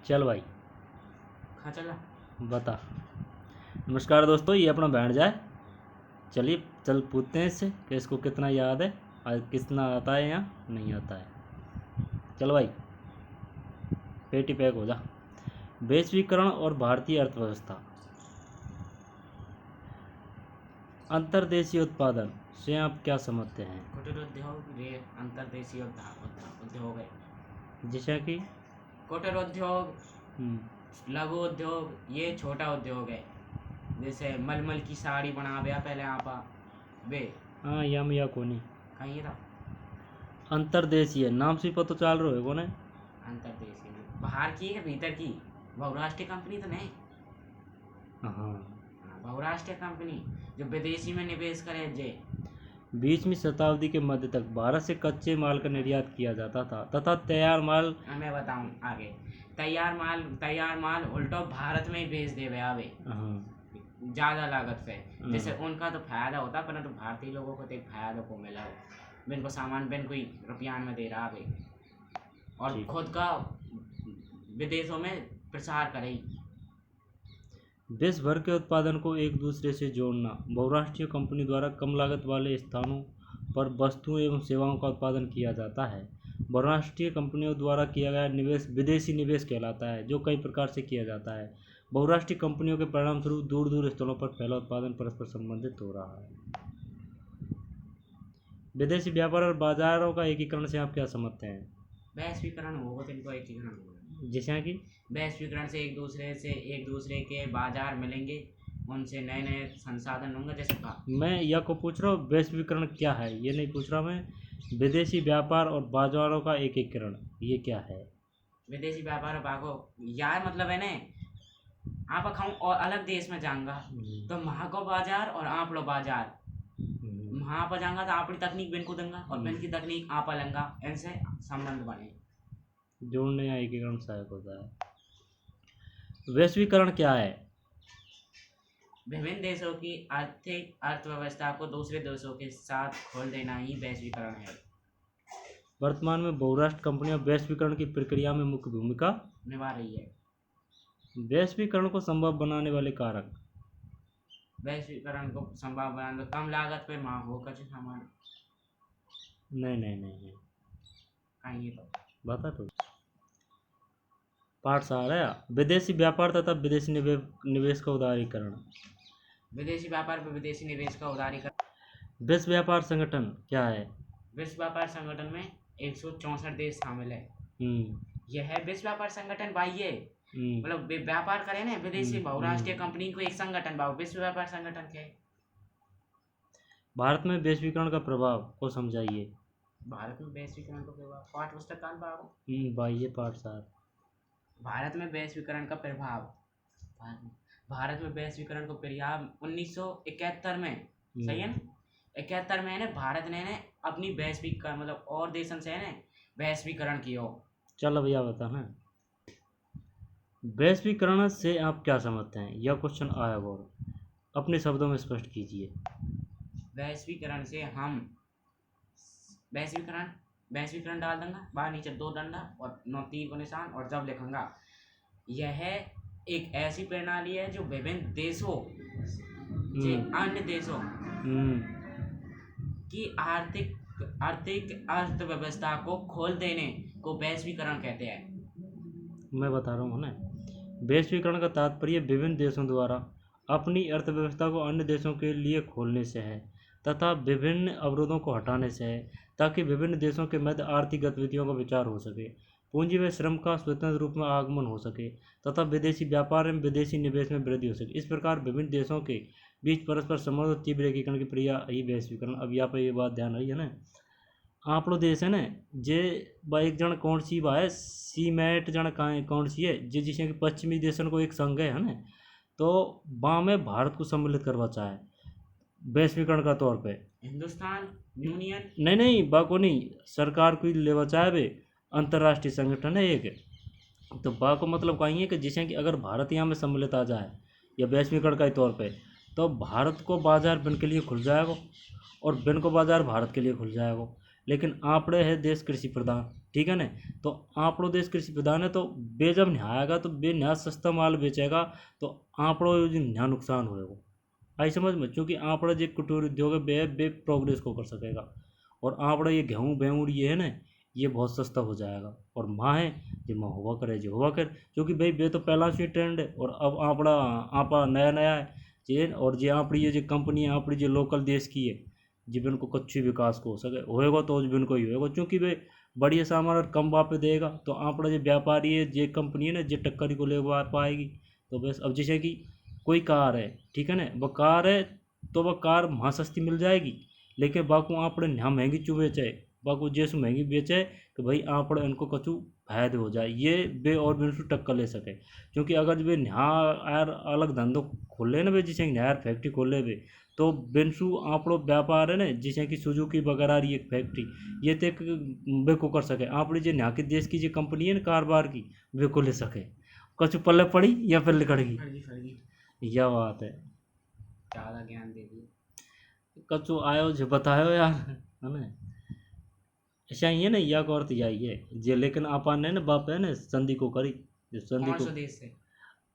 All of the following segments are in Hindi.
चल भाई हाँ चला। बता। नमस्कार दोस्तों, ये अपना बैंड जाए। चलिए चल पूछते हैं इससे कि इसको कितना याद है, आज कितना आता है या नहीं आता है। चल भाई पेटी पैक हो जा। वैश्वीकरण और भारतीय अर्थव्यवस्था। अंतर्देशीय उत्पादन से आप क्या समझते हैं? कुटीर उद्योग ये अंतर्देशीय उद्योग है। जैसा कि कुटीर उद्योग, हम्म, लघु उद्योग ये छोटा उद्योग है। जैसे मलमल की साड़ी बनावे पहले आप वे हाँ यम या कोनी। कहीं था। अंतर्देशीय नाम से पता चल रहा है कौन है? अंतर्देशीय बाहर की है भीतर की, बहुराष्ट्रीय कंपनी तो नहीं। हाँ। हाँ, बहुराष्ट्रीय कंपनी जो विदेशी में निवेश करे जे। 20वीं शताब्दी के मध्य तक भारत से कच्चे माल का निर्यात किया जाता था तथा तैयार माल। मैं बताऊं आगे। तैयार माल उल्टो भारत में ही भेज देवे आवे हाँ। ज्यादा लागत पे। जैसे उनका तो फायदा होता परंतु भारतीय लोगों को तो एक फायदा को मिला हो। बिन को सामान बिन कोई रुपया में दे रहा है और ठीक। खुद का विदेशों में प्रसार करे। देश भर के उत्पादन को एक दूसरे से जोड़ना। बहुराष्ट्रीय कंपनी द्वारा कम लागत वाले स्थानों पर वस्तुओं एवं सेवाओं का उत्पादन किया जाता है। बहुराष्ट्रीय कंपनियों द्वारा किया गया निवेश विदेशी निवेश कहलाता है, जो कई प्रकार से किया जाता है। बहुराष्ट्रीय कंपनियों के परिणाम स्वरूप दूर दूर स्थलों पर फैला उत्पादन परस्पर संबंधित हो रहा है। विदेशी व्यापार और बाजारों का एकीकरण से आप क्या समझते हैं? वैश्वीकरण होगा तो इनको एकीकरण होगा। जैसा कि वैश्वीकरण से एक दूसरे के बाजार मिलेंगे, उनसे नए नए संसाधन होंगे। जैसे कहा मैं यह को पूछ रहा हूँ वैश्वीकरण क्या है, ये नहीं पूछ रहा मैं। विदेशी व्यापार और बाजारों का एकीकरण ये क्या है? विदेशी व्यापार भागो यार मतलब है ना। आप खाऊं और अलग देश में जाऊंगा तो वहाँ को बाजार और आप लो बाजार वहाँ पर जाऊंगा तो अपनी तकनीक बिन को दूंगा और बिन की तकनीक आप लेंगा, इनसे संबंध बने। जोड़ने या एकीकरण सहायक होता है। वैश्वीकरण क्या है? विभिन्न देशों की आर्थिक अर्थव्यवस्था को दूसरे देशों के साथ खोल देना ही वैश्वीकरण है। वर्तमान में बहुराष्ट्रीय कंपनियां वैश्वीकरण की प्रक्रिया में मुख्य भूमिका निभा रही है। वैश्वीकरण को संभव बनाने वाले कारक। वैश्वीकरण को संभव बनाने में कम लागत पे मांग हो कच्चे सामान। नहीं नहीं नहीं नहीं कहीं तो बता तो। पाठ आ रहा है विदेशी व्यापार तथा विदेशी निवेश का उदारीकरण। विदेशी व्यापार पर विदेशी निवेश का उदारीकरण। विश्व व्यापार संगठन क्या है? विश्व व्यापार संगठन में 164 देश शामिल है। यह है विश्व व्यापार संगठन बाह्य मतलब व्यापार करे ना विदेशी बहुराष्ट्रीय कंपनी को एक संगठन भाव विश्व व्यापार संगठन के। भारत में वैश्वीकरण का प्रभाव को समझाइए। भारत में वैश्वीकरण का प्रभाव पाठ पुस्तक काल भाव। बाह्य पाठ सार। भारत में वैश्वीकरण का प्रभाव। भारत में वैश्वीकरण का प्रभाव 1971 में सही है ना। 71 में है ना भारत ने अपनी वैश्वीकरण मतलब और देशों से है ना वैश्वीकरण किया। चल भैया बता ना वैश्वीकरण से आप क्या समझते हैं, यह क्वेश्चन आया और अपने शब्दों में स्पष्ट कीजिए। वैश्वीकरण से हम वैश्वीकरण डाल दूंगा बाहर नीचे 2 डंडा और 9 3 को निशान और जब लिखूंगा। यह एक ऐसी प्रणाली है जो विभिन्न देशों से अन्य देशों की आर्थिक अर्थव्यवस्था को खोल देने को वैश्वीकरण कहते हैं। मैं बता रहा हूँ ना वैश्वीकरण का तात्पर्य विभिन्न देशों द्वारा अपनी अर्थव्यवस्था को अन्य देशों के लिए खोलने से है तथा विभिन्न अवरोधों को हटाने से है ताकि विभिन्न देशों के मध्य आर्थिक गतिविधियों का विचार हो सके, पूंजी व श्रम का स्वतंत्र रूप में आगमन हो सके तथा विदेशी व्यापार एवं विदेशी निवेश में वृद्धि हो सके। इस प्रकार विभिन्न देशों के बीच परस्पर संबंध और तीव्र एकीकरण की क्रिया ही वैश्वीकरण। अब यहाँ पर ये बात ध्यान रही है ना, आप लोग देश है ना जे एक जन कौन सी बा है सीमेट जन कौन सी है जे जिसमें कि पश्चिमी देशों को एक संघ है ना, तो वहाँ में भारत को सम्मिलित करवा चाहे वैश्वीकरण का तौर पे। हिंदुस्तान यूनियन नहीं बाको नहीं सरकार को लेवा चाहे वे अंतर्राष्ट्रीय संगठन है एक, तो बाको मतलब कहीं है कि जिसमें कि अगर भारत यहाँ में सम्मिलित आ जाए या वैश्वीकरण का तौर पे तो भारत को बाजार बिन के लिए खुल जाएगा और बिन को बाजार भारत के लिए खुल जाएगा। लेकिन आपड़े है देश कृषि प्रधान, ठीक है ना। तो आपड़ो देश कृषि प्रधान है, तो बे जब नहीं आएगा तो बे नया सस्ता माल बेचेगा, तो आपड़ो जो नया नुकसान होएगा। आई समझ में, क्योंकि आपड़ा जो कुटीर उद्योग है बे प्रोग्रेस को कर सकेगा। और आपड़ा ये गेहूँ बेहूँ ये है ना, ये बहुत सस्ता हो जाएगा। और माँ है जो माँ हुआ करे जो हुआ कर, क्योंकि भाई बे तो पहला से ट्रेंड है। और अब आपड़ा आपा नया नया है जे, और जे आपड़ी ये जो कंपनी है आपड़ी जो लोकल देश की है, जब इनको कच्ची विकास को हो सके होएगा तो जब इनको ही होएगा, क्योंकि भाई बढ़िया सामान और कम भाव पे देगा तो आपड़ा जो व्यापारी है जो कंपनी है ना जो टक्कर को ले पाएगी। तो बस अब जैसे कि कोई कार है, ठीक है ना, वह कार है तो वह कार वहाँ सस्ती मिल जाएगी, लेकिन बाकू आपड़े यहाँ महंगी चू बेचे, बाकू जैसे महंगी बेचे कि भाई आपड़े इनको कचू फायदे हो जाए, ये बे और भी उनसे टक्कर ले सके। क्योंकि अगर वे यहाँ यार अलग धंधो खोले ना, वे जैसे यार फैक्ट्री खोले वे, तो बिनसू आपड़ो व्यापार है ना, जैसे कि सुजुकी वगैरह रही एक फैक्ट्री, ये तो एक वे को कर सके। आपड़ी जो यहाँ के देश की जो कंपनी है ना कार की, वे को ले सके, कचू पल्ले पड़ी या फिर लिकड़गी, फर्जी फर्जी यह बात है। ज़्यादा ज्ञान दे दिए। कचू आयो जो बतायो यार, है ना। ऐसा ही है ना, या को अर्थ यही है जे, लेकिन आपा ने ना बाप है ना संधि को करी, जो संधि कौन को, सो देश से?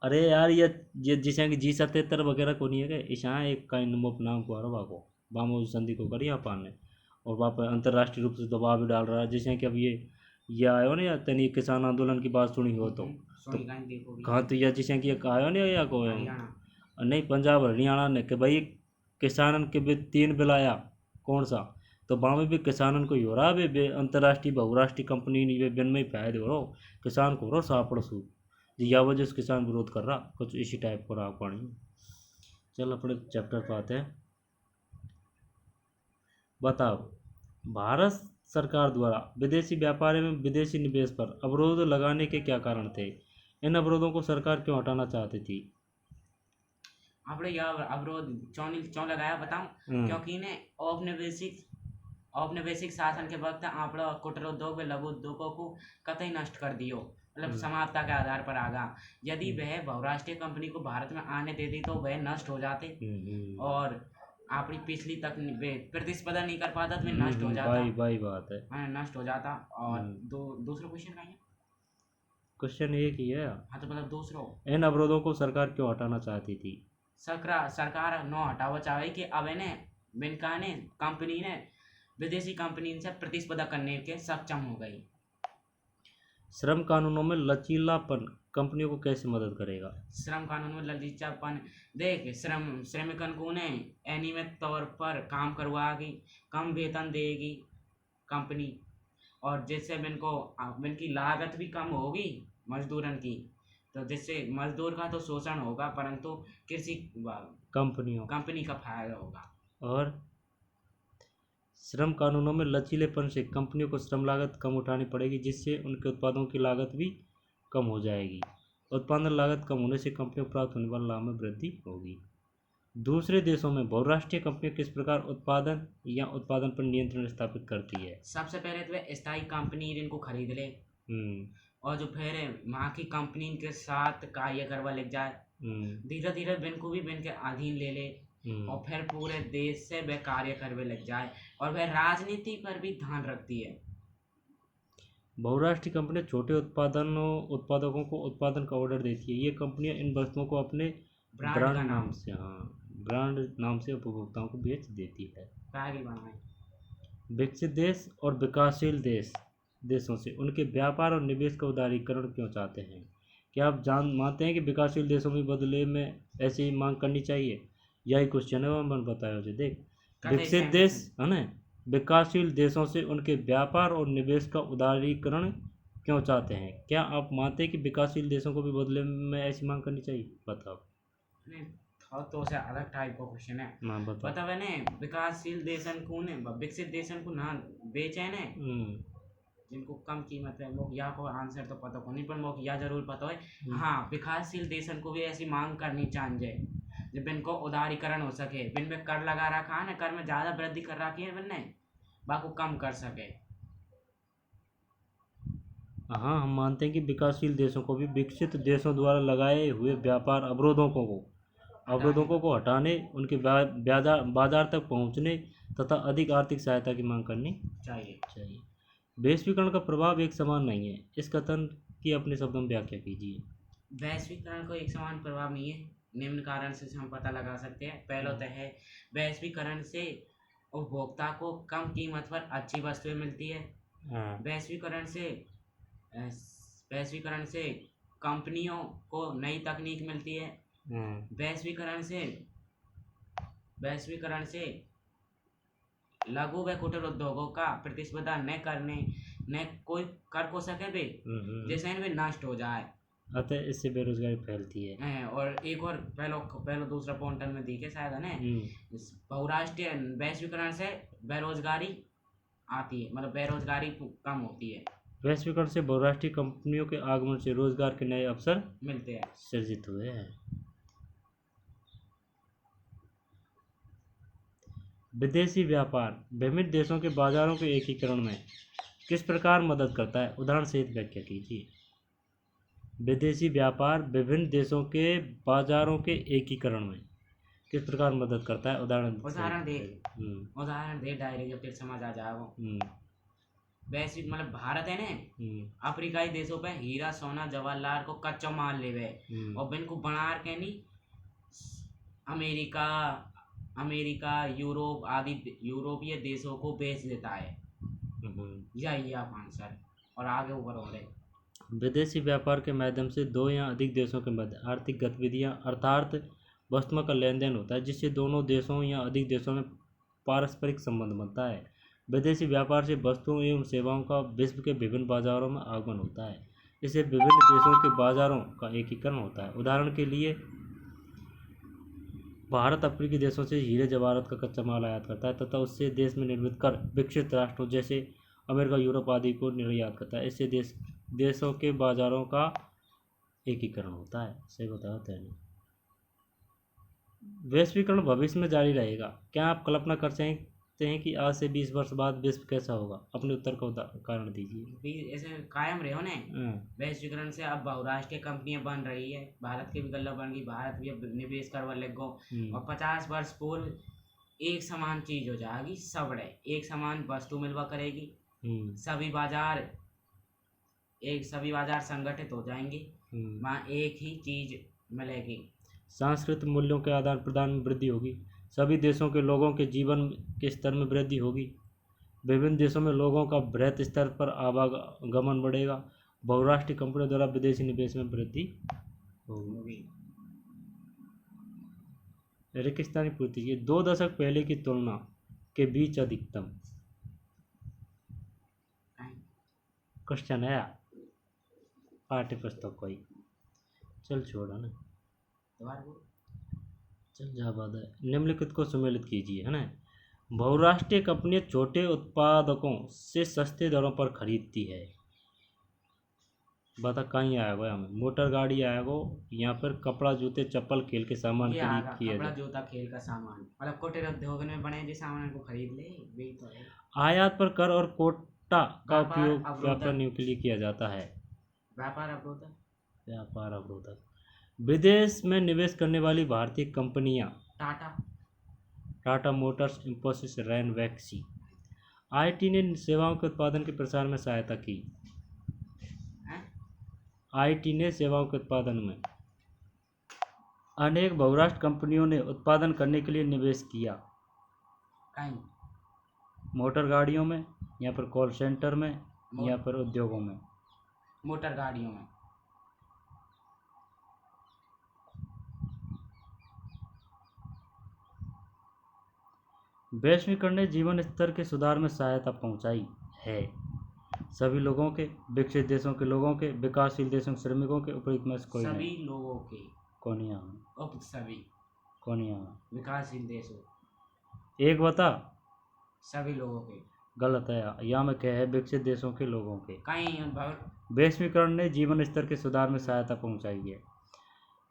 अरे यार ये जैसे कि G77 वगैरह को नहीं है क्या, ऐसा एक का नाम को हरवा को बामो संधि को करी आपा ने। और वहाँ पर अंतर्राष्ट्रीय रूप से दबाव भी डाल रहा है, जैसे कि अब ये आयो ना, या तनी किसान आंदोलन की बात सुनी हो तो सुनी कहीं देखो भी। कहाँ तो यह जैसे कि एक आयो नहीं या को हरियाणा। नहीं पंजाब हरियाणा ने कि भाई किसानन के भी 3 बिल आया, कौन सा, तो वहाँ में भी किसानन को ही हो रहा है, अंतर्राष्ट्रीय बहुराष्ट्रीय कंपनी नहीं वे बिन में ही फायदे हो रहा, किसान को हो रहा सापड़ सूद, या वजह से किसान विरोध कर रहा, कुछ इसी टाइप को रहा पानी। चल अपने चैप्टर पर आते हैं। बताओ, भारत सरकार द्वारा विदेशी व्यापार में विदेशी निवेश पर अवरोध लगाने के क्या कारण थे? इन अवरोधों को सरकार क्यों हटाना चाहती थी? આપણે યા અવરોધ चौ लगाया बताऊं? क्योंकि ने औपनिवेशिक शासन के वक्त आपड़ा कुटीर उद्योग व लघु उद्योगों को कतई नष्ट कर दियो, मतलब समाप्ता के आधार पर आगा। यदि वह बहुराष्ट्रीय कंपनी को भारत में आने देती तो वह नष्ट हो जाते, और आपकी पिछली तक प्रतिस्पर्धा नहीं कर पाता तो वे नष्ट हो जाता। भाई बात है, हाँ, नष्ट हो जाता। और दूसरा क्वेश्चन का है, क्वेश्चन एक ही है। हाँ तो मतलब दूसरो, इन अवरोधों को सरकार क्यों हटाना चाहती थी? सरकार नो हटावा चाहे कि अब ने बिनका ने कंपनी ने विदेशी कंपनी से प्रतिस्पर्धा करने के सक्षम हो गई। श्रम कानूनों में लचीलापन कंपनियों को कैसे मदद करेगा? श्रम कानून में लचीलापन देख श्रमिकन को ने अनियमित तौर पर काम करवाएगी, कम वेतन देगी कंपनी, और जिससे इनकी लागत भी कम होगी मजदूरन की, तो जिससे मजदूर का तो शोषण होगा परंतु कृषि कंपनी का फायदा होगा। और श्रम कानूनों में लचीलेपन से कंपनियों को श्रम लागत कम उठानी पड़ेगी, जिससे उनके उत्पादों की लागत भी कम हो जाएगी। उत्पादन लागत कम होने से कंपनियों को प्राप्त होने वाले लाभ में वृद्धि होगी। दूसरे देशों में बहुराष्ट्रीय कंपनियां किस प्रकार उत्पादन पर नियंत्रण स्थापित करती है? सबसे पहले तो वे स्थायी कंपनी इनको खरीद ले, और जो फिर वहाँ की कंपनी के साथ कार्य करवा लग जाए, धीरे धीरे बिन को भी बिन के अधीन ले ले, और फिर पूरे देश से वह कार्य करने लग जाए, और वह राजनीति पर भी ध्यान रखती है। बहुराष्ट्रीय कंपनियां छोटे उत्पादकों को उत्पादन का ऑर्डर देती है। ये कंपनियां इन वस्तुओं को अपने ब्रांड नाम से उपभोक्ताओं को बेच देती है। विकसित देश और विकासशील देशों से उनके व्यापार और निवेश का उदारीकरण क्यों चाहते हैं? क्या आप मानते हैं कि विकासशील देशों में बदले में ऐसी ही मांग करनी चाहिए? यही क्वेश्चन है, मैंने बताया मुझे। देख, विकसित देश है ना, विकासशील देशों से उनके व्यापार और निवेश का उदारीकरण क्यों चाहते हैं? क्या आप मानते हैं कि विकासशील देशों को भी बदले में ऐसी मांग करनी चाहिए? बताओ। तो से अलग टाइप का क्वेश्चन है। बताओ ने विकासशील देशन को ने विकसित देशन को ना बेचे ने, जिनको कम कीमत है, वो या को आंसर तो पता को नहीं, पर वो या जरूर पता है। हाँ, विकासशील देशन को भी ऐसी मांग करनी चाहिए जब इनको उदारीकरण हो सके। बिन में कर लगा रखा है ना, कर में ज़्यादा वृद्धि कर रखी है बिन ने, बाको कम कर सके। हाँ, हम मानते हैं कि विकासशील देशों को भी विकसित देशों द्वारा लगाए हुए व्यापार अवरोधों को हटाने, उनके बाजार तक पहुंचने तथा अधिक आर्थिक सहायता की मांग करनी चाहिए। वैश्वीकरण का प्रभाव एक समान नहीं है, इस कथन की अपने शब्दों में व्याख्या कीजिए। वैश्वीकरण को एक समान प्रभाव नहीं है, निम्न कारण से हम पता लगा सकते हैं। पहला तो है वैश्वीकरण से उपभोक्ता को कम कीमत पर अच्छी वस्तुएं मिलती है। हाँ। वैश्वीकरण से वैश्वीकरण से कंपनियों को नई तकनीक मिलती है। वैश्वीकरण से लघु व कुटीर उद्योगों का प्रतिस्पर्धा न कोई कर को सके बे, जैसे वे नष्ट हो जाए, अतः इससे बेरोजगारी फैलती है। और एक और पहलो दूसरा पॉइंट में दिखे शायद है ना, बहुराष्ट्रीय वैश्वीकरण से बेरोजगारी आती है, मतलब बेरोजगारी कम होती है। वैश्वीकरण से बहुराष्ट्रीय कंपनियों के आगमन से रोजगार के नए अवसर मिलते हैं, सृजित हुए हैं। विदेशी व्यापार विभिन्न देशों के बाजारों के एकीकरण में किस प्रकार मदद करता है, उदाहरण सहित व्याख्या कीजिए। विदेशी व्यापार विभिन्न देशों के बाजारों के एकीकरण में किस प्रकार मदद करता है, उदाहरण दे डायरेक्ट जब तक समझ आ जाए वो। वैश्विक मतलब भारत है ना, अफ्रीकाई देशों पे हीरा सोना जवाहरलाल को कच्चा माल लेवे और बिन को बना के नहीं अमेरिका यूरोप आदि यूरोपीय देशों को बेच देता है। यही आप आंसर, और आगे ऊपर हो रहे। विदेशी व्यापार के माध्यम से दो या अधिक देशों के मध्य आर्थिक गतिविधियां अर्थात वस्तुओं का लेन देन होता है, जिससे दोनों देशों या अधिक देशों में पारस्परिक संबंध बनता है। विदेशी व्यापार से वस्तुओं एवं सेवाओं का विश्व के विभिन्न बाजारों में आगमन होता है। इससे विभिन्न देशों के बाजारों का एकीकरण होता है। उदाहरण के लिए भारत अफ्रीकी देशों से हीरे जवाहरात का कच्चा माल आयात करता है तथा उससे देश में निर्मित कर विकसित राष्ट्रों जैसे अमेरिका यूरोप आदि को निर्यात करता है। इससे देशों के बाजारों का एकीकरण होता है। सही बताते हैं। वैश्वीकरण भविष्य में जारी रहेगा। क्या आप कल्पना कर सकते हैं कि आज से 20 वर्ष बाद विश्व कैसा होगा? अपने उत्तर का कारण दीजिए। ऐसे कायम रहे हो ना वैश्वीकरण से। अब बहुराष्ट्रीय कंपनियां बन रही है, भारत की भी गल्ला बन गई, भारत भी अब निवेश करवा लग गो, और 50 वर्ष पूर्व एक समान चीज हो जाएगी, सब एक समान वस्तु मिलवा करेगी, सभी बाजार संगठित हो जाएंगे, वहाँ एक ही चीज मिलेगी। सांस्कृतिक मूल्यों के आदान प्रदान में वृद्धि होगी, सभी देशों के लोगों के जीवन के स्तर में वृद्धि होगी, विभिन्न देशों में लोगों का बृहत स्तर पर आवागमन बढ़ेगा, बहुराष्ट्रीय कंपनियों द्वारा विदेशी निवेश में वृद्धि होगी। रेगिस्तानी पूर्ति की 2 दशक पहले की तुलना के बीच अधिकतम क्वेश्चन है पाठ्य पुस्तक कोई चल छोड़ा ना, चल जा बात है। निम्नलिखित को सम्मिलित कीजिए, है ना। बहुराष्ट्रीय कंपनियां छोटे उत्पादकों से सस्ते दरों पर खरीदती है। बता कहीं आएगा हमें, मोटर गाड़ी आएगा, यहाँ पर कपड़ा जूते चप्पल खेल के सामान किया कपड़ा जूता खेल का सामान, मतलब कुटीर उद्योग में बने जो सामान को खरीद ले, वही तो है। आयात पर कर और कोटा का उपयोग व्यापार के लिए किया जाता है। व्यापार अवरोधक विदेश में निवेश करने वाली भारतीय कंपनियां Tata Motors, Infosys, Ranbaxy, IT ने सेवाओं के उत्पादन के प्रसार में सहायता की। आईटी ने सेवाओं के उत्पादन में अनेक बहुराष्ट्रीय कंपनियों ने उत्पादन करने के लिए निवेश किया। मोटर गाड़ियों में, यहाँ पर कॉल सेंटर में, यहाँ पर उद्योगों में। मोटर गाड़ियों में वैश्वीकरण ने जीवन स्तर के सुधार में सहायता पहुंचाई है। सभी लोगों के, विकसित देशों के लोगों के, विकासशील देशों के श्रमिकों के, उपयुक्त में कोई सभी लोगों के, कौन यहाँ विकासशील देशों, एक बता सभी लोगों के, गलत है। यहाँ में क्या है, विकसित देशों के लोगों के। वैश्वीकरण ने जीवन स्तर के सुधार में सहायता पहुंचाई है।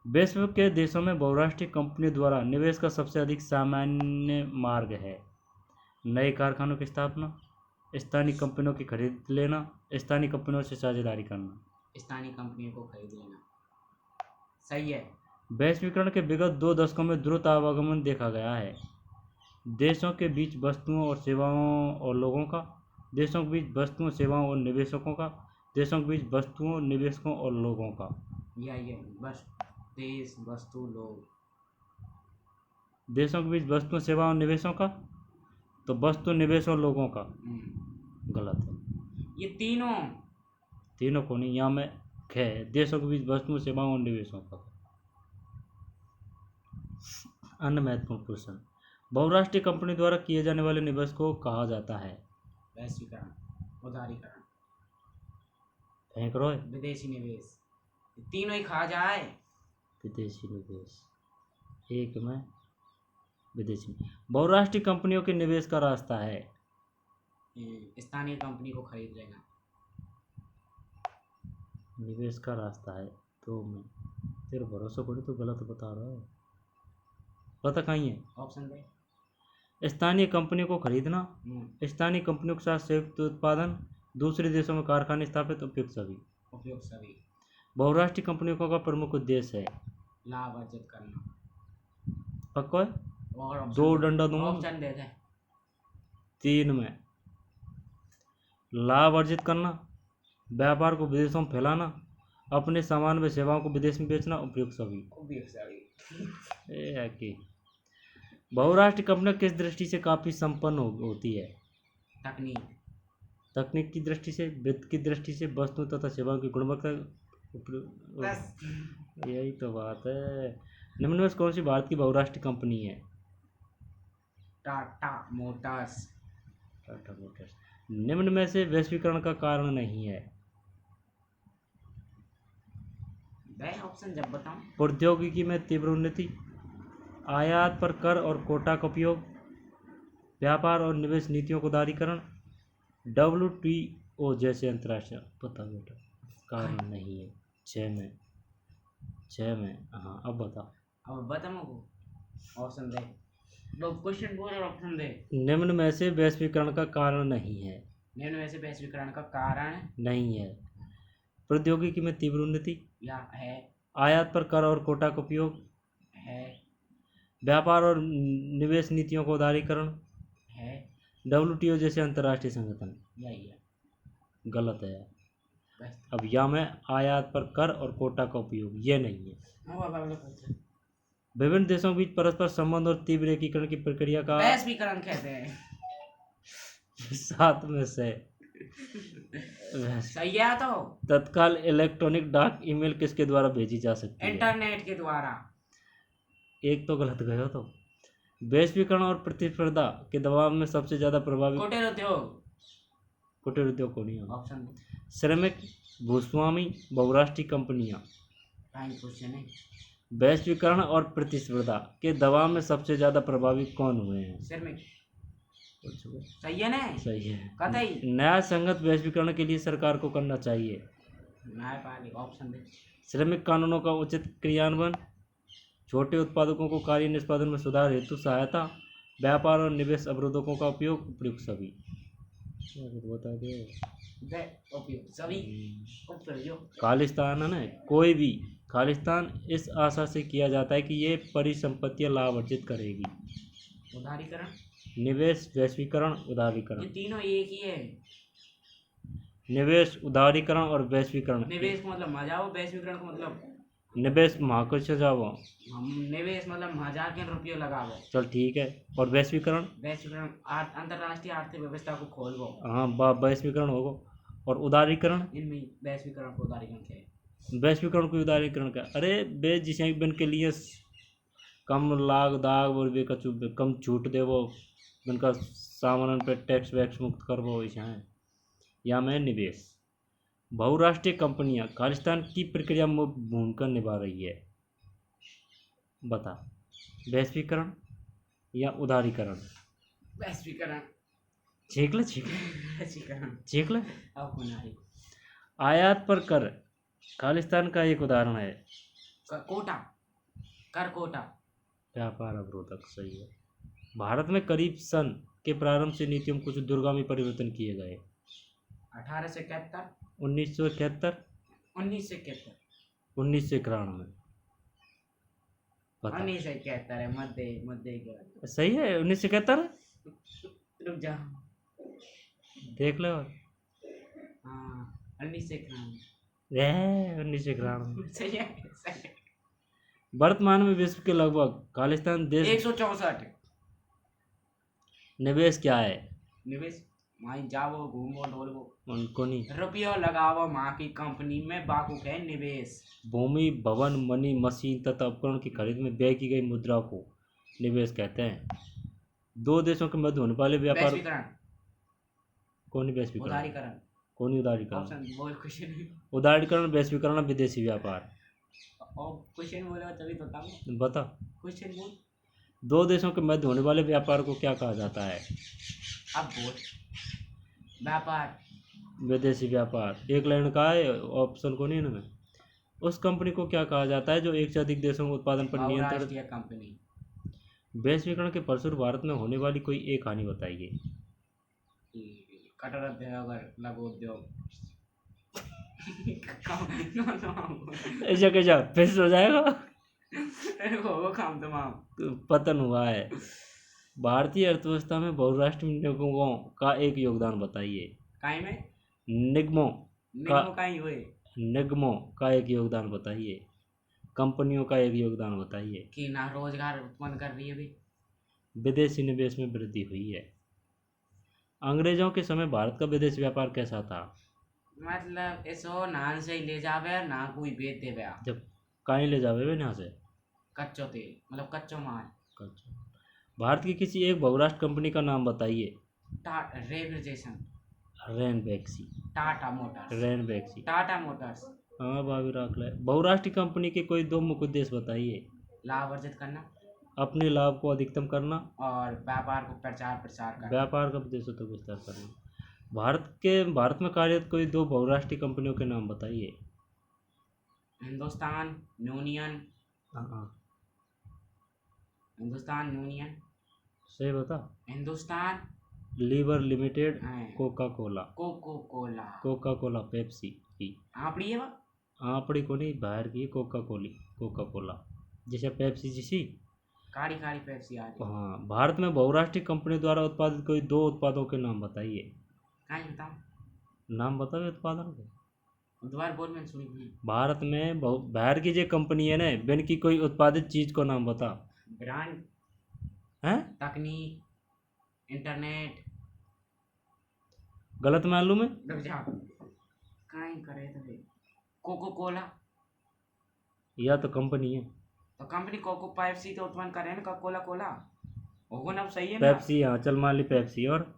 विश्व के देशों में बहुराष्ट्रीय कंपनियों द्वारा निवेश का सबसे अधिक सामान्य मार्ग है नए कारखानों की स्थापना, स्थानीय कंपनियों की खरीद लेना, स्थानीय कंपनियों से साझेदारी करना। स्थानीय कंपनियों को खरीद लेना सही है। वैश्वीकरण के विगत 2 दशकों में द्रुत आवागमन देखा गया है। देशों के बीच वस्तुओं और सेवाओं और लोगों का देशों के बीच वस्तुओं सेवाओं और निवेशकों का, देशों के बीच वस्तुओं निवेशकों और लोगों का, ये बस देश वस्तु लोग। देशों के बीच वस्तुओं सेवाओं और निवेशों का, तो वस्तु निवेश और लोगों का गलत है। ये तीनों तीनों को नहीं, यहाँ में ख है, देशों के बीच वस्तुओं सेवाओं और निवेशों का। अन्य महत्वपूर्ण प्रश्न, बहुराष्ट्रीय कंपनी द्वारा किए जाने वाले निवेश को कहा जाता है? वैश्वीकरण, उदारीकरण, फेंक रहे विदेशी निवेश। ये तीनों ही खा जाए। विदेशी निवेश, एक में विदेशी। बहुराष्ट्रीय कंपनियों के निवेश का रास्ता है स्थानीय कंपनी को खरीद लेना। निवेश का रास्ता है, तो मैं तेरे भरोसा पड़ी तो गलत बता रहा है। पता कहीं है? ऑप्शन दे। स्थानीय कंपनियों को खरीदना, स्थानीय कंपनियों के साथ संयुक्त उत्पादन, दूसरे देशों में कारखाने स्थापित, उपयुक्त सभी। उपयोग सभी। बहुराष्ट्रीय कंपनियों का प्रमुख उद्देश्य है लाभ अर्जित करना। पक्का है? और option दो दे। डंडा दूंगा। ऑप्शन दे दे। 3 में लाभ अर्जित करना, व्यापार को विदेशों में फैलाना, अपने सामान व सेवाओं को विदेश में बेचना, उपयुक्त सभी। उपयोग सभी। ये है कि बहुराष्ट्रीय कंपनियां किस दृष्टि से काफ़ी संपन्न होती है? तकनीक। तकनीक की दृष्टि से, वित्त की दृष्टि से, वस्तु तथा सेवाओं की गुणवत्ता। बस। यही तो बात है। निम्न में से कौन सी भारत की बहुराष्ट्रीय कंपनी है? टाटा मोटर्स। टाटा मोटर्स। निम्न में से वैश्वीकरण का कारण नहीं है? दे ऑप्शन जब बताऊं। प्रौद्योगिकी में तीव्र उन्नति, आयात पर कर और कोटा का उपयोग, व्यापार और निवेश नीतियों को उदारीकरण, WTO जैसे अंतर्राष्ट्रीय। पता बेटा कारण नहीं है। 6 में हाँ, अब बता। अब बता मुझको ऑप्शन दे। लो क्वेश्चन बोल और ऑप्शन दे। निम्न में से वैश्वीकरण का कारण नहीं है? निम्न में से वैश्वीकरण का कारण नहीं है। प्रौद्योगिकी में तीव्र उन्नति, या है। आयात पर कर और कोटा का उपयोग है। व्यापार और निवेश नीतियों का उदारीकरण है। WTO जैसे अंतर्राष्ट्रीय संगठन। यही है। गलत है। बस। अब या में आयात पर कर और कोटा का उपयोग, ये नहीं है। अब अगला क्वेश्चन। विभिन्न देशों के बीच परस्पर संबंध और तीव्र एकीकरण की प्रक्रिया का वैश्वीकरण कहते हैं। 7 में से सही है तो तत्काल इलेक्ट्रॉनिक डाक ईमेल किसके द्वारा भेजी जा सकती है? इंटरनेट के द्वारा। एक तो गलत गए हो। तो वैश्वीकरण और प्रतिस्पर्धा के दबाव में सबसे ज्यादा प्रभावी कुटीर उद्योग। कुटीर उद्योग को नहीं है। ऑप्शन श्रमिक, भूस्वामी, बहुराष्ट्रीय कंपनियां। टाइम क्वेश्चन है। वैश्वीकरण और प्रतिस्पर्धा के दबाव में सबसे ज्यादा प्रभावी कौन हुए हैं? श्रमिक। सही है ना? सही है। कतई। न्याय संगत वैश्वीकरण के लिए सरकार को करना चाहिए? न्यायपालिक। ऑप्शन दे। श्रमिक कानूनों का उचित क्रियान्वयन, छोटे उत्पादकों को कार्य निष्पादन में सुधार हेतु सहायता, व्यापार और निवेश अवरोधकों का उपयोग, उपयुक्त सभी। बता दे। दे उपयुक्त सभी। उपयोग। खालिस्तान है ना, कोई भी खालिस्तान इस आशा से किया जाता है कि ये परिसंपत्तियां लाभ अर्जित करेगी। उदारीकरण, निवेश, वैश्वीकरण, उदारीकरण। ये तीनों एक ही है। निवेश, उदारीकरण और वैश्वीकरण। निवेश को मतलब मजाओ, वैश्वीकरण को मतलब निवेश महाकुछ जाओ। हम निवेश मतलब हजार के रुपये लगावो। चल ठीक है। और वैश्वीकरण? वैश्वीकरण अंतरराष्ट्रीय आर्थिक व्यवस्था को खोलवो। हाँ, वैश्वीकरण होगा। और उदारीकरण? इनमें वैश्वीकरण को उदारीकरण क्या है? वैश्वीकरण को उदारीकरण का, अरे बे जिसे बन के लिए कम लाग दाग और वे कछु कम छूट दे, वो उनका सामान पे टैक्स वैक्स मुक्त कर वो ऐसा है। या में निवेश। बहुराष्ट्रीय कंपनियां खालिस्तान की प्रक्रिया में भूमिका निभा रही है। बता, वैश्वीकरण या उदारीकरण? वैश्वीकरण। छीक ले वैश्वीकरण। छीक ले। अब कुनारी। आयात पर कर खालिस्तान का एक उदाहरण है। कोटा, कर कोटा। व्यापार अवरोधक, सही है। भारत में करीब सन के प्रारंभ से नीतियों में कुछ दूरगामी परिवर्तन किए गए। 1871, 1971, 1971, 1991। बता। 1971 है। मध्य के। सही है, 1971। रुक जा। देख लो। हाँ 1991। 1991। सही है सही है। वर्तमान में विश्व के लगभग खालिस्तान देश 164। निवेश क्या है? निवेश वहीं जाओ घूमो डोलो, उनको नहीं। रुपया लगाओ माँ की कंपनी में, बाकू है निवेश। भूमि, भवन, मनी, मशीन तथा उपकरण की खरीद में व्यय की गई मुद्रा को निवेश कहते हैं। दो देशों के मध्य होने वाले व्यापार वैश्वीकरण, कौन वैश्वीकरण? उदारीकरण। कौन उदारीकरण? ऑप्शन बोल, क्वेश्चन उदारीकरण, वैश्वीकरण, विदेशी व्यापार। और क्वेश्चन बोलो तभी बताऊँ। बता। क्वेश्चन बोल। दो देशों के मध्य होने वाले व्यापार को क्या कहा जाता है? अब बोल। व्यापार। विदेशी व्यापार। एक लाइन का है, ऑप्शन को नहीं ना। उस कंपनी को क्या कहा जाता है जो एक से अधिक देशों के उत्पादन पर नियंत्रण? बहुराष्ट्रीय कंपनी। वैश्वीकरण के फलस्वरूप भारत में होने वाली कोई एक हानि बताइए। कटर उद्योग और लघु उद्योग। ऐसा कैसा फिर हो जाएगा? वो काम तमाम। पतन हुआ है। भारतीय अर्थव्यवस्था में बहुराष्ट्रीय निगमों का एक योगदान बताइए। काहे में? निगमों का निगमों का ही हुए निगमों का एक योगदान बताइए। कंपनियों का एक योगदान बताइए। कि ना रोजगार उत्पन्न कर रही है भी। विदेशी निवेश में वृद्धि हुई है। अंग्रेजों के समय भारत का विदेश व्यापार कैसा था? मतलब ऐसो नान से ही ले जावे ना कोई बेच देवे। जब कहीं ले जावे वे यहाँ से कच्चो तेल मतलब कच्चो माल। अच्छा। भारत की किसी एक बहुराष्ट्र कंपनी का नाम बताइए। Refrigeration. Ranbaxy. Tata Motors. Ranbaxy. Tata Motors. हाँ भाभी रख ले। बहुराष्ट्रीय कंपनी के कोई दो मुख्य उद्देश्य बताइए। लाभ अर्जित करना अपने लाभ को अधिकतम करना और व्यापार को प्रचार प्रसार करना। व्यापार का उद्देश्य तो विस्तार करना। भारत में कार्यरत कोई दो बहुराष्ट्रीय कंपनियों के नाम बताइए। हिंदुस्तान यूनियन। हाँ हिंदुस्तान यूनियन। सही बता। हिंदुस्तान लीवर लिमिटेड, हाँ। Coca Cola. Coco Cola. Coca Cola Pepsi की आपड़ी है वो? आपड़ी को नहीं, बाहर की कोका कोला जैसे पेप्सी जैसी। काली काली पेप्सी आ रही। हाँ। भारत में बहुराष्ट्रीय कंपनी द्वारा उत्पादित कोई दो उत्पादों के नाम बताइए। कहाँ बताऊँ? नाम बताओ उत्पादन के। दोबारा बोल, मैंने सुनी नहीं। भारत में बाहर की जो कंपनी है ना, बिन की कोई उत्पादित चीज को नाम बता। ब्रांड, हैं? तकनीक, इंटरनेट। गलत मालूम है? रुक जा, कहीं करे तो है। Coco Cola. या तो कंपनी है। तो कंपनी कोको पेप्सी तो उत्पन्न करे ना, कोला कोला होगा ना, सही है ना? पेप्सी, हाँ चल मान ली पेप्सी। और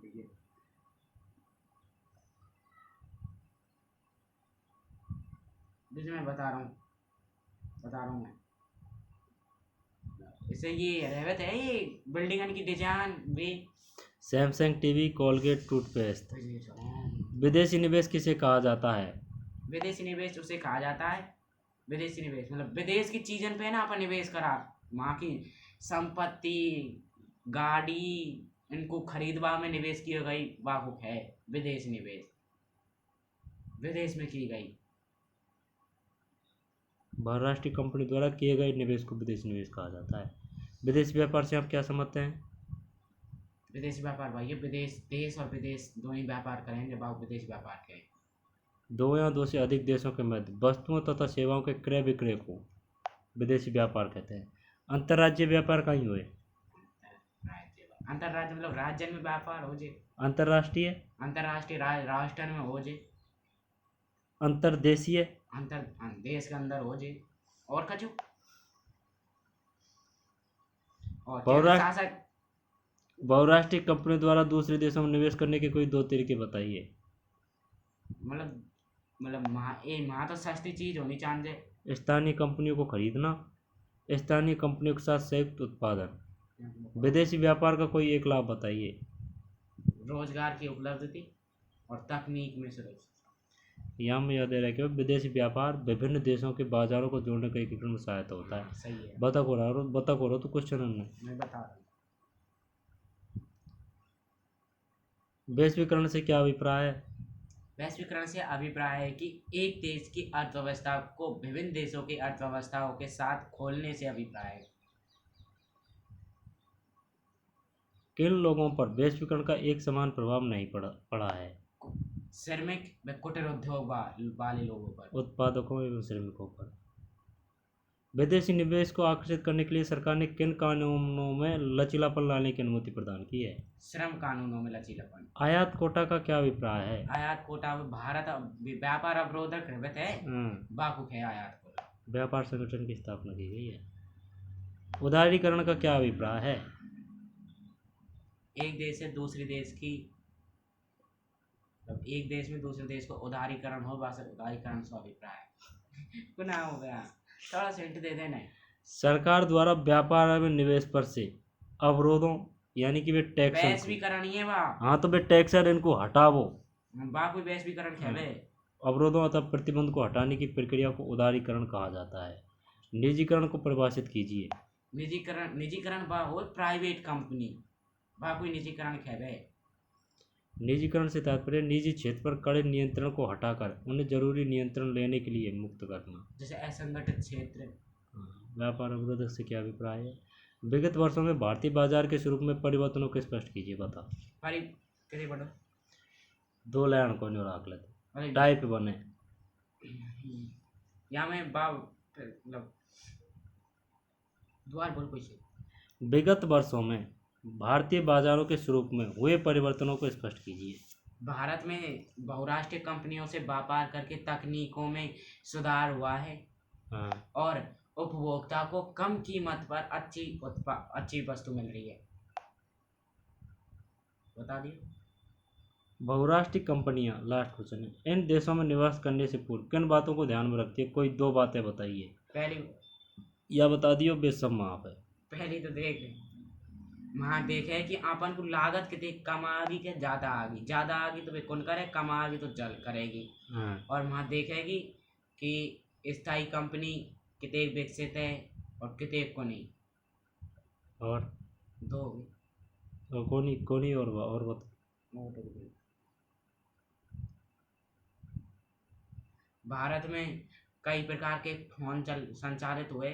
जैसे मैं बता रहा हूँ मैं। इसे ये रहवत है ये बिल्डिंग की डिजाइन भी। Samsung TV, Colgate toothpaste. विदेशी निवेश किसे कहा जाता है? विदेशी निवेश उसे कहा जाता है। विदेशी निवेश मतलब विदेश की चीजन पे ना अपन निवेश करा, वहाँ की संपत्ति, गाड़ी, इनको खरीदवा में निवेश की गई वाकुफ है विदेश निवेश। विदेश में की गई बहुराष्ट्रीय कंपनी द्वारा किए गए निवेश को विदेशी निवेश कहा जाता है। विदेश व्यापार से आप क्या समझते हैं? विदेशी व्यापार भाई, ये विदेश, देश और विदेश दोनों ही व्यापार करें जब आप विदेश व्यापार करें। दो या दो से अधिक देशों के मध्य वस्तुओं तथा सेवाओं के क्रय विक्रय को विदेशी व्यापार कहते हैं। अंतर्राज्यीय व्यापार कहीं हुए? अंतर्राज्य मतलब राज्य में व्यापार हो जे। अंतर्राष्ट्रीय? अंतर्राष्ट्रीय राष्ट्र में हो जे। अंतर्देशीय? अंतर देश के अंदर हो जे। और कछु और केंद्र शासक। बहुराष्ट्रीय कंपनी द्वारा दूसरे देशों में निवेश करने के कोई दो तरीके बताइए। मतलब वहाँ तो सस्ती चीज होनी चाहिए। स्थानीय कंपनियों को खरीदना, स्थानीय कंपनियों के साथ संयुक्त उत्पादन। विदेशी व्यापार का कोई एक लाभ बताइए। रोजगार की उपलब्धि और तकनीक में सुरक्षा। यहाँ में याद रखें, विदेशी व्यापार विभिन्न देशों के बाजारों को जोड़ने का एकीकरण में सहायता होता है। सही है। बता को रहा तो क्वेश्चन मैं बता रहा हूँ। वैश्वीकरण से क्या अभिप्राय है? वैश्वीकरण से अभिप्राय है कि एक देश की अर्थव्यवस्था को विभिन्न देशों की अर्थव्यवस्थाओं के साथ खोलने से अभिप्राय है। किन लोगों पर वैश्वीकरण का एक समान प्रभाव नहीं पड़ा है? श्रमिक व कुटीर उद्योग वाले लोगों पर। उत्पादकों एवं श्रमिकों पर। विदेशी निवेश को आकर्षित करने के लिए सरकार ने किन कानूनों में लचीलापन लाने की अनुमति प्रदान की है? श्रम कानूनों में लचीलापन। आयात कोटा का क्या अभिप्राय है? आयात कोटा में भारत व्यापार अवरोधक रहते हैं, बाकुक है आयात कोटा। व्यापार संगठन की स्थापना की गई है। उदारीकरण का क्या अभिप्राय है? एक देश से दूसरे देश की, एक देश में दूसरे देश को उदारीकरण हो, बस उदारीकरण से अभिप्राय गुनाह हो गया। थोड़ा सेंट दे देना। सरकार द्वारा व्यापार में निवेश पर से अवरोधों यानी कि वे टैक्स वैश्वीकरण ही है वाह। हाँ तो वे टैक्स है इनको हटावो। कोई वैश्वीकरण खेवे। अवरोधों अथवा प्रतिबंध को हटाने की प्रक्रिया को उदारीकरण कहा जाता है। निजीकरण को परिभाषित कीजिए। निजीकरण बा हो प्राइवेट कंपनी, बा कोई निजीकरण खेवे। निजीकरण से तात्पर्य निजी क्षेत्र पर कड़े नियंत्रण को हटाकर उन्हें जरूरी नियंत्रण लेने के लिए मुक्त करना। जैसे असंगठित क्षेत्र। व्यापार अवरोध से क्या अभिप्राय है? विगत वर्षों में भारतीय बाजार के स्वरूप में परिवर्तनों को स्पष्ट कीजिए। बता बड़ो 2 लाइन को नहीं रख लेते टाइप बने या मैं मतलब द्वार बोल कोई। विगत वर्षों में भारतीय बाजारों के स्वरूप में हुए परिवर्तनों को स्पष्ट कीजिए। भारत में बहुराष्ट्रीय कंपनियों से व्यापार करके तकनीकों में सुधार हुआ है। और उपभोक्ता को कम कीमत पर अच्छी वस्तु मिल रही है। बता दिए। बहुराष्ट्रीय कंपनियां, लास्ट क्वेश्चन है, इन देशों में निवास करने से पूर्व किन बातों को ध्यान में रखती है? कोई 2 बातें बताइए। पहली या बता दियो बेसम माफ है। पहली तो वहाँ देखे कि अपन को लागत कितनी कम आगी के ज़्यादा आगी तो वे कौन करे, कम आगी तो जल करेगी। और वहाँ देखेगी कि स्थायी कंपनी कितने विकसित है और कितने को नहीं। और 2 तो कोनी और बता। भारत में कई प्रकार के फोन संचालित हुए।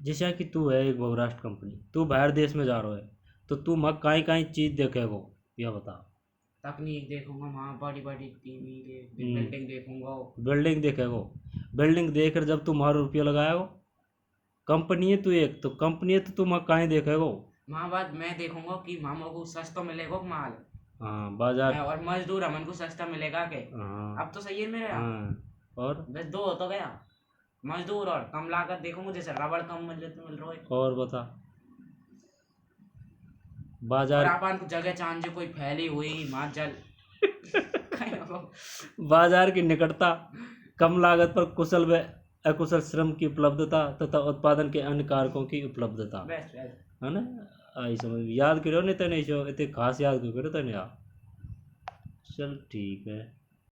जैसा कि तू है एक बहुराष्ट्र कंपनी, तू बाहर देश में जा रहा है तो तू मग काई चीज देखेगो? यह बता। तकनीक देखूंगा, वहाँ बड़ी टीवी बिल्डिंग देखूंगा। बिल्डिंग देखेगो। बिल्डिंग देखकर जब तू वहाँ रुपया लगाएगो, कंपनी है तू एक, तो कंपनी है तो तू मग काई देखेगो? वहाँ बाद मैं देखूंगा कि मामो को सस्ता मिलेगा माल। बाजार और मजदूर हमन को सस्ता मिलेगा के। अब तो सही है मेरा। और बस 2 हो तो गया, मजदूर और कम लागत देखूंगा। जैसे रबड़ कम मिल रहा है। और बता। बाजार अपन को जगह चांजे कोई फैली हुई माजल बाजार की निकटता, कम लागत पर कुशल व अकुशल श्रम की उपलब्धता तथा उत्पादन के अन्य कारकों की उपलब्धता है ना। आई समझ याद करो नहीं तो नहीं इतने खास याद क्यों करो तो नहीं। चल ठीक है।